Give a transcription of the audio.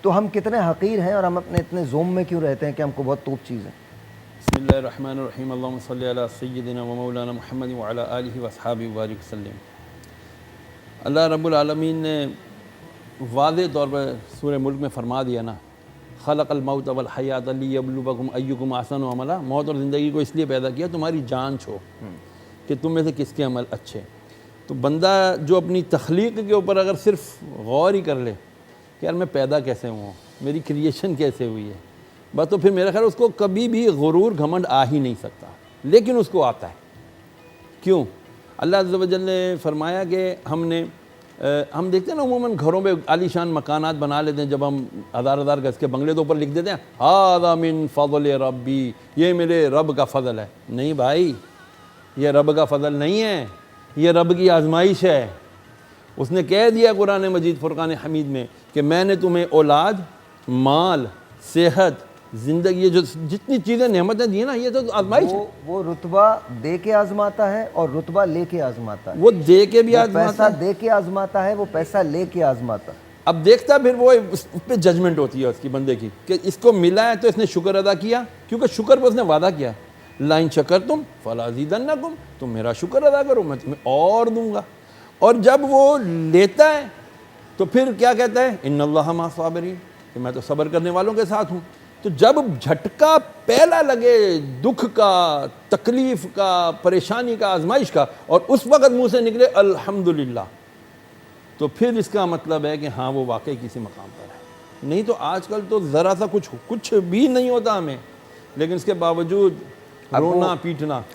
تو ہم کتنے حقیر ہیں اور ہم اپنے اتنے زوم میں کیوں رہتے ہیں کہ ہم کو بہت توپ چیز ہے. بسم اللہ الرحمن الرحیم. اللہم صلی علی سیدنا و مولانا محمد وعلی آلہ واصحابہ وبارک وسلم. اللہ رب العالمین نے واضح طور پر سورہ ملک میں فرما دیا نا، خلق الموت والحیات لیبلوکم ایکم احسن عملا. موت اور زندگی کو اس لیے پیدا کیا تمہاری جانچ ہو کہ تم میں سے کس کے عمل اچھے. تو بندہ جو اپنی تخلیق کے اوپر اگر صرف غور ہی کر لے کہ یار میں پیدا کیسے ہوں، میری کریشن کیسے ہوئی ہے، بس تو پھر میرا خیال اس کو کبھی بھی غرور گھمنڈ آ ہی نہیں سکتا. لیکن اس کو آتا ہے. کیوں؟ اللہ عز و جل نے فرمایا کہ ہم دیکھتے ہیں نا عموماً گھروں میں عالی شان مکانات بنا لیتے ہیں، جب ہم ہزار گز کے بنگلے تو اوپر لکھ دیتے ہیں ھذا من فضل ربی، یہ میرے رب کا فضل ہے. نہیں بھائی، یہ رب کا فضل نہیں ہے، یہ رب کی آزمائش ہے. اس نے کہہ دیا قرآن مجید فرقان حمید میں کہ میں نے تمہیں اولاد، مال، صحت، زندگی، یہ جو جتنی چیزیں نعمتیں دی ہیں نا، یہ تو آزمائش ہے. وہ رتبہ دے کے آزماتا ہے اور رتبہ لے کے آزماتا ہے. وہ دے کے بھی وہ آزماتا پیسہ ہے. دے کے آزماتا ہے، وہ پیسہ لے کے آزماتا ہے. اب دیکھتا پھر وہ اس پہ ججمنٹ ہوتی ہے اس کی بندے کی کہ اس کو ملا ہے تو اس نے شکر ادا کیا، کیونکہ شکر پہ اس نے وعدہ کیا لئن شکرتم فلازیدنکم، تم میرا شکر ادا کرو میں تمہیں اور دوں گا. اور جب وہ لیتا ہے تو پھر کیا کہتا ہے ان اللہ مع الصابرین، کہ میں تو صبر کرنے والوں کے ساتھ ہوں. تو جب جھٹکا پہلا لگے دکھ کا، تکلیف کا، پریشانی کا، آزمائش کا، اور اس وقت منہ سے نکلے الحمدللہ، تو پھر اس کا مطلب ہے کہ ہاں وہ واقعی کسی مقام پر ہے. نہیں تو آج کل تو ذرا سا کچھ بھی نہیں ہوتا ہمیں، لیکن اس کے باوجود رونا پیٹنا.